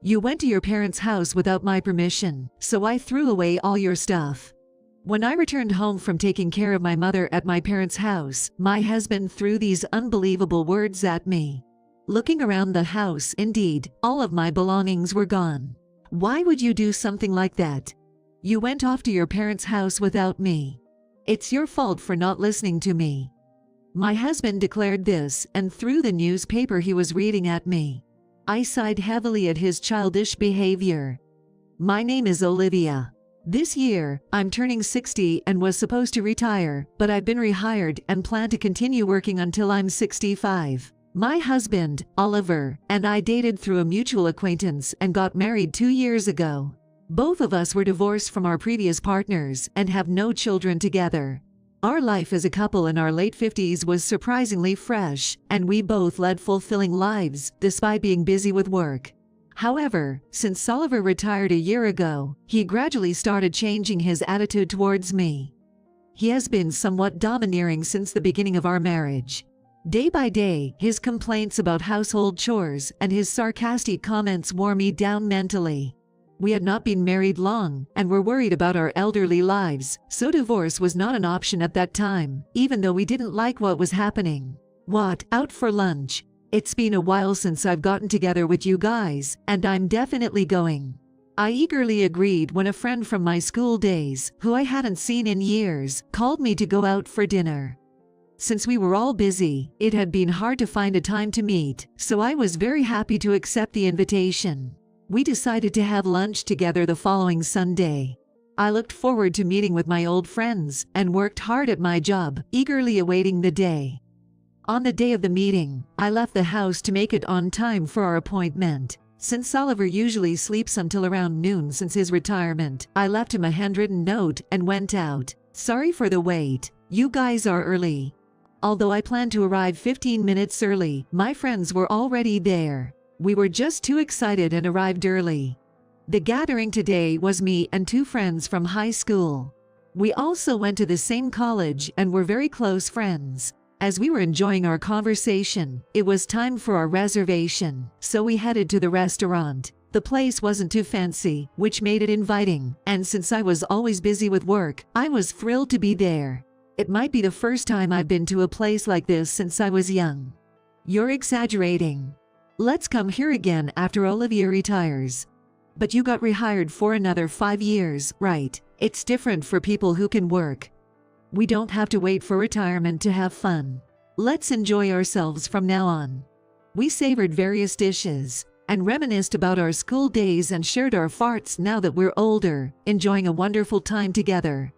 You went to your parents' house without my permission, so I threw away all your stuff. When I returned home from taking care of my mother at my parents' house, my husband threw these unbelievable words at me. Looking around the house, indeed, all of my belongings were gone. Why would you do something like that? You went off to your parents' house without me. It's your fault for not listening to me. My husband declared this and threw the newspaper he was reading at me. I sighed heavily at his childish behavior. My name is Olivia. This year, I'm turning 60 and was supposed to retire, but I've been rehired and plan to continue working until I'm 65. My husband, Oliver, and I dated through a mutual acquaintance and got married 2 years ago. Both of us were divorced from our previous partners and have no children together. Our life as a couple in our late 50s was surprisingly fresh, and we both led fulfilling lives despite being busy with work. However, since Oliver retired a year ago, he gradually started changing his attitude towards me. He has been somewhat domineering since the beginning of our marriage. Day by day, his complaints about household chores and his sarcastic comments wore me down mentally. We had not been married long and were worried about our elderly lives, so divorce was not an option at that time, even though we didn't like what was happening. What, out for lunch? It's been a while since I've gotten together with you guys, and I'm definitely going. I eagerly agreed when a friend from my school days, who I hadn't seen in years, called me to go out for dinner. Since we were all busy, it had been hard to find a time to meet, so I was very happy to accept the invitation. We decided to have lunch together the following Sunday. I looked forward to meeting with my old friends and worked hard at my job, eagerly awaiting the day. On the day of the meeting, I left the house to make it on time for our appointment. Since Oliver usually sleeps until around noon since his retirement, I left him a handwritten note and went out. Sorry for the wait. You guys are early. Although I planned to arrive 15 minutes early, my friends were already there. We were just too excited and arrived early. The gathering today was me and 2 friends from high school. We also went to the same college and were very close friends. As we were enjoying our conversation, it was time for our reservation, so we headed to the restaurant. The place wasn't too fancy, which made it inviting, and since I was always busy with work, I was thrilled to be there. It might be the first time I've been to a place like this since I was young. You're exaggerating. Let's come here again after Olivia retires. But you got rehired for another 5 years, right? It's different for people who can work. We don't have to wait for retirement to have fun. Let's enjoy ourselves from now on. We savored various dishes and reminisced about our school days and shared our farts now that we're older, enjoying a wonderful time together.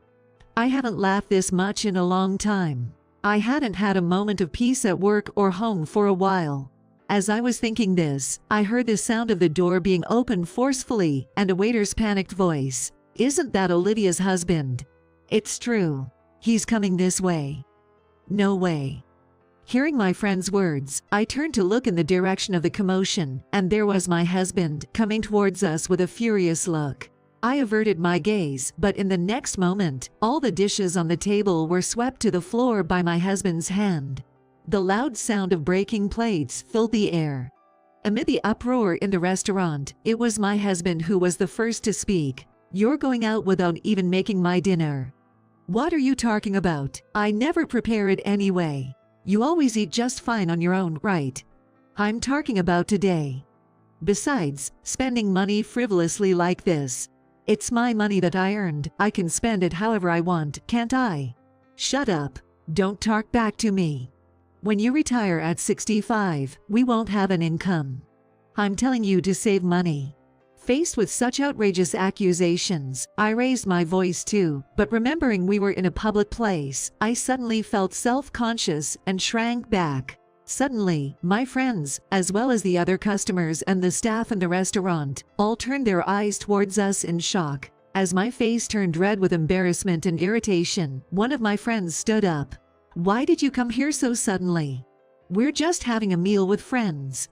I haven't laughed this much in a long time. I hadn't had a moment of peace at work or home for a while. As I was thinking this, I heard the sound of the door being opened forcefully and a waiter's panicked voice. Isn't that Olivia's husband? It's true. He's coming this way. No way. Hearing my friend's words, I turned to look in the direction of the commotion, and there was my husband coming towards us with a furious look. I averted my gaze, but in the next moment, all the dishes on the table were swept to the floor by my husband's hand. The loud sound of breaking plates filled the air. Amid the uproar in the restaurant, it was my husband who was the first to speak. You're going out without even making my dinner. What are you talking about? I never prepare it anyway. You always eat just fine on your own, right? I'm talking about today. Besides, spending money frivolously like this. It's my money that I earned. I can spend it however I want, can't I? Shut up. Don't talk back to me. When you retire at 65, we won't have an income. I'm telling you to save money. Faced with such outrageous accusations, I raised my voice too, but remembering we were in a public place, I suddenly felt self-conscious and shrank back. Suddenly, my friends, as well as the other customers and the staff in the restaurant, all turned their eyes towards us in shock. As my face turned red with embarrassment and irritation, one of my friends stood up. Why did you come here so suddenly? We're just having a meal with friends.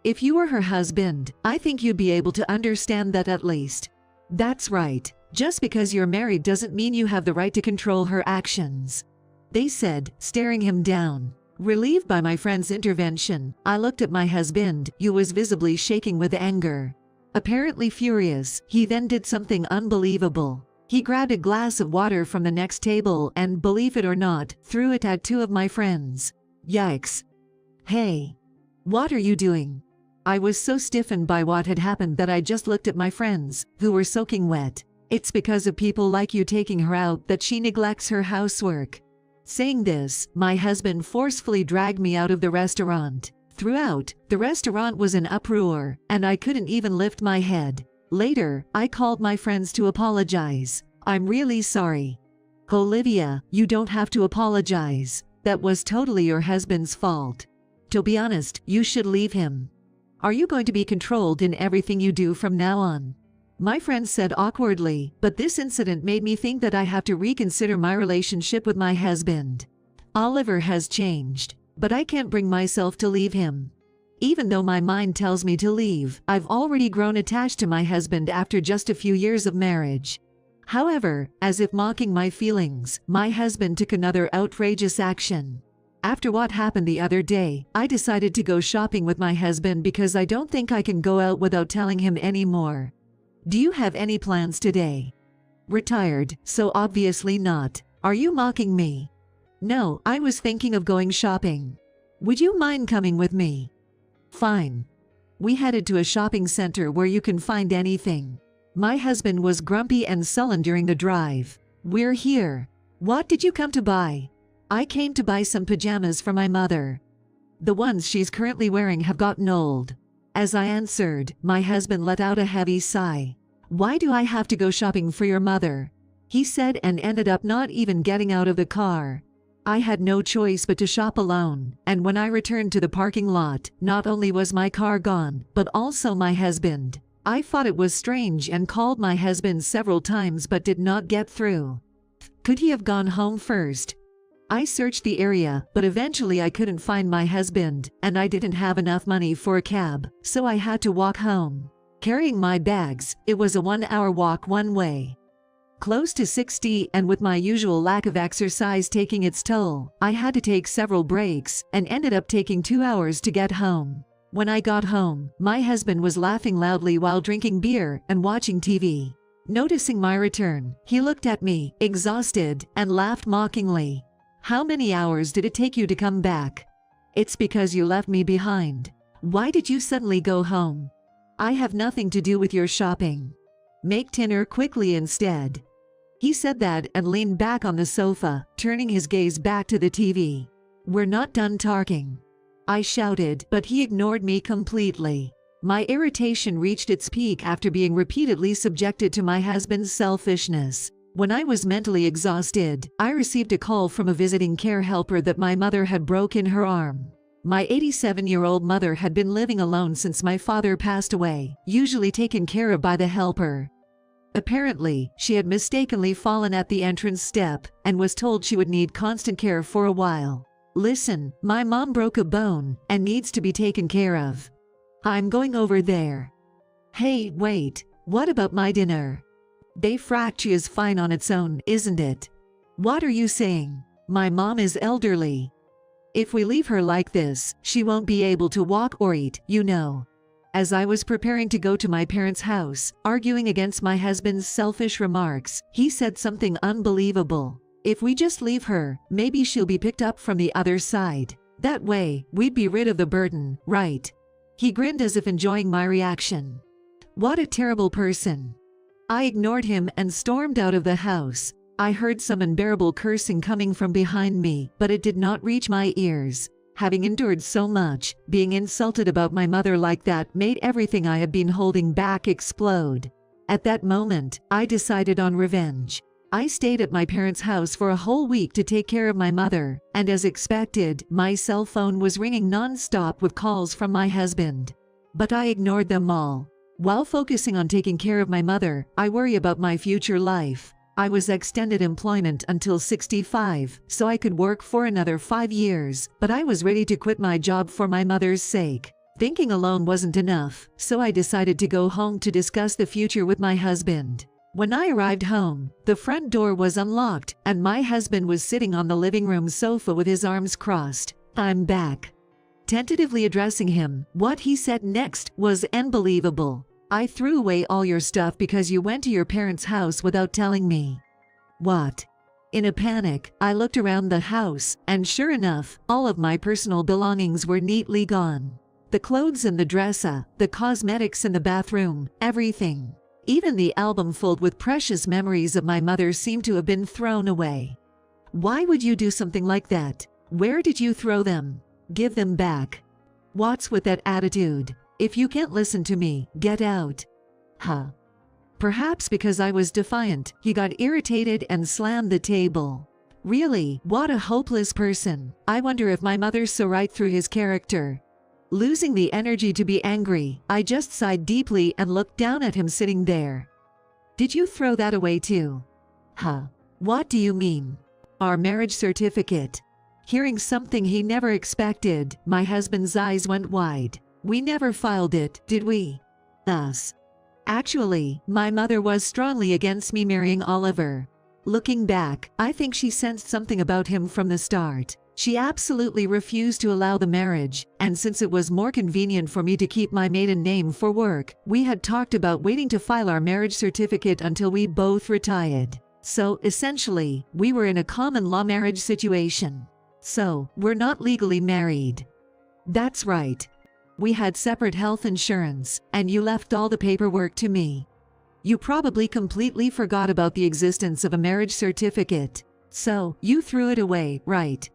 If you were her husband, I think you'd be able to understand that at least. That's right. Just because you're married doesn't mean you have the right to control her actions. They said, staring him down. Relieved by my friend's intervention, I looked at my husband, who was visibly shaking with anger. Apparently furious, he then did something unbelievable. He grabbed a glass of water from the next table and, believe it or not, threw it at two of my friends. Yikes. Hey. What are you doing? I was so stiffened by what had happened that I just looked at my friends, who were soaking wet. It's because of people like you taking her out that she neglects her housework. Saying this, my husband forcefully dragged me out of the restaurant. Throughout, the restaurant was in uproar, and I couldn't even lift my head. Later, I called my friends to apologize. I'm really sorry. Olivia, you don't have to apologize. That was totally your husband's fault. To be honest, you should leave him. Are you going to be controlled in everything you do from now on? My friend said awkwardly, but this incident made me think that I have to reconsider my relationship with my husband. Oliver has changed, but I can't bring myself to leave him. Even though my mind tells me to leave, I've already grown attached to my husband after just a few years of marriage. However, as if mocking my feelings, my husband took another outrageous action. After what happened the other day, I decided to go shopping with my husband because I don't think I can go out without telling him anymore. Do you have any plans today? Retired, so obviously not. Are you mocking me? No, I was thinking of going shopping. Would you mind coming with me? Fine. We headed to a shopping center where you can find anything. My husband was grumpy and sullen during the drive. We're here. What did you come to buy? I came to buy some pajamas for my mother. The ones she's currently wearing have gotten old. As I answered, my husband let out a heavy sigh. Why do I have to go shopping for your mother? He said, and ended up not even getting out of the car. I had no choice but to shop alone, and when I returned to the parking lot, not only was my car gone, but also my husband. I thought it was strange and called my husband several times but did not get through. Could he have gone home first? I searched the area, but eventually I couldn't find my husband, and I didn't have enough money for a cab, so I had to walk home. Carrying my bags, it was a 1-hour walk one way. Close to 60, and with my usual lack of exercise taking its toll, I had to take several breaks, and ended up taking 2 hours to get home. When I got home, my husband was laughing loudly while drinking beer and watching TV. Noticing my return, he looked at me, exhausted, and laughed mockingly. How many hours did it take you to come back? It's because you left me behind. Why did you suddenly go home? I have nothing to do with your shopping. Make dinner quickly instead. He said that and leaned back on the sofa, turning his gaze back to the TV. We're not done talking. I shouted, but he ignored me completely. My irritation reached its peak after being repeatedly subjected to my husband's selfishness. When I was mentally exhausted, I received a call from a visiting care helper that my mother had broken her arm. My 87-year-old mother had been living alone since my father passed away, usually taken care of by the helper. Apparently, she had mistakenly fallen at the entrance step and was told she would need constant care for a while. Listen, my mom broke a bone and needs to be taken care of. I'm going over there. Hey, wait, what about my dinner? They fracture is fine on its own, isn't it? What are you saying? My mom is elderly. If we leave her like this, she won't be able to walk or eat, you know. As I was preparing to go to my parents' house, arguing against my husband's selfish remarks, he said something unbelievable. If we just leave her, maybe she'll be picked up from the other side. That way, we'd be rid of the burden, right? He grinned as if enjoying my reaction. What a terrible person. I ignored him and stormed out of the house. I heard some unbearable cursing coming from behind me, but it did not reach my ears. Having endured so much, being insulted about my mother like that made everything I had been holding back explode. At that moment, I decided on revenge. I stayed at my parents' house for a whole week to take care of my mother, and as expected, my cell phone was ringing non-stop with calls from my husband. But I ignored them all. While focusing on taking care of my mother, I worry about my future life. I was extended employment until 65, so I could work for another 5 years, but I was ready to quit my job for my mother's sake. Thinking alone wasn't enough, so I decided to go home to discuss the future with my husband. When I arrived home, the front door was unlocked, and my husband was sitting on the living room sofa with his arms crossed. I'm back. Tentatively addressing him, what he said next was unbelievable. I threw away all your stuff because you went to your parents' house without telling me. What? In a panic, I looked around the house, and sure enough, all of my personal belongings were neatly gone. The clothes in the dresser, the cosmetics in the bathroom, everything. Even the album filled with precious memories of my mother seemed to have been thrown away. Why would you do something like that? Where did you throw them? Give them back. What's with that attitude? If you can't listen to me, get out. Huh. Perhaps because I was defiant, he got irritated and slammed the table. Really, what a hopeless person. I wonder if my mother saw right through his character. Losing the energy to be angry, I just sighed deeply and looked down at him sitting there. Did you throw that away too? Huh. What do you mean? Our marriage certificate. Hearing something he never expected, my husband's eyes went wide. We never filed it, did we? Us. Actually, my mother was strongly against me marrying Oliver. Looking back, I think she sensed something about him from the start. She absolutely refused to allow the marriage, and since it was more convenient for me to keep my maiden name for work, we had talked about waiting to file our marriage certificate until we both retired. So, essentially, we were in a common law marriage situation. So, we're not legally married. That's right. We had separate health insurance, and you left all the paperwork to me. You probably completely forgot about the existence of a marriage certificate. So, you threw it away, right?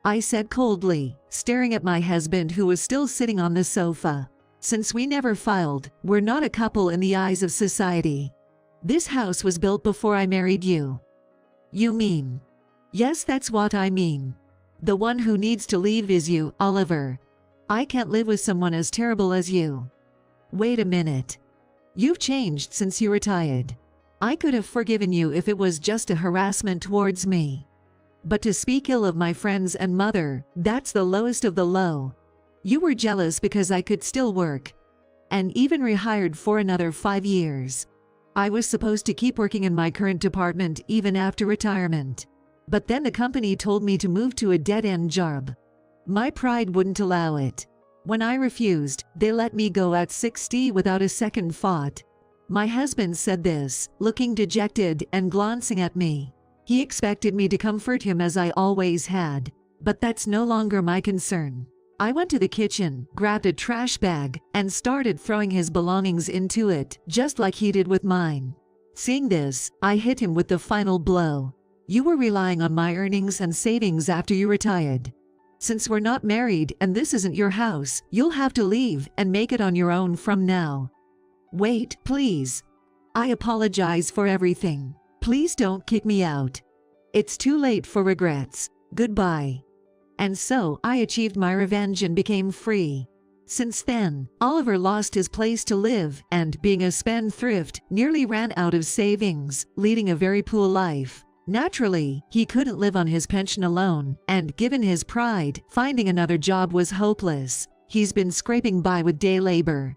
I said coldly, staring at my husband who was still sitting on the sofa. Since we never filed, we're not a couple in the eyes of society. This house was built before I married you. You mean? Yes, that's what I mean. The one who needs to leave is you, Oliver. I can't live with someone as terrible as you. Wait a minute. You've changed since you retired. I could have forgiven you if it was just a harassment towards me. But to speak ill of my friends and mother, that's the lowest of the low. You were jealous because I could still work. And even rehired for another 5 years. I was supposed to keep working in my current department even after retirement. But then the company told me to move to a dead-end job. My pride wouldn't allow it. When I refused, they let me go at 60 without a second thought. My husband said this, looking dejected and glancing at me. He expected me to comfort him as I always had. But that's no longer my concern. I went to the kitchen, grabbed a trash bag, and started throwing his belongings into it, just like he did with mine. Seeing this, I hit him with the final blow. You were relying on my earnings and savings after you retired. Since we're not married and this isn't your house, you'll have to leave and make it on your own from now. Wait, please. I apologize for everything. Please don't kick me out. It's too late for regrets. Goodbye. And so, I achieved my revenge and became free. Since then, Oliver lost his place to live and, being a spendthrift, nearly ran out of savings, leading a very poor life. Naturally, he couldn't live on his pension alone, and given his pride, finding another job was hopeless. He's been scraping by with day labor.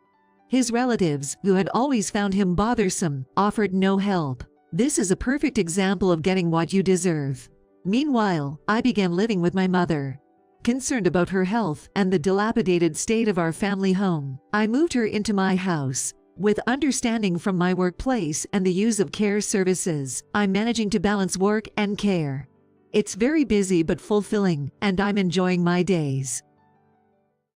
His relatives, who had always found him bothersome, offered no help. This is a perfect example of getting what you deserve. Meanwhile, I began living with my mother. Concerned about her health and the dilapidated state of our family home, I moved her into my house. With understanding from my workplace and the use of care services, I'm managing to balance work and care. It's very busy but fulfilling, and I'm enjoying my days.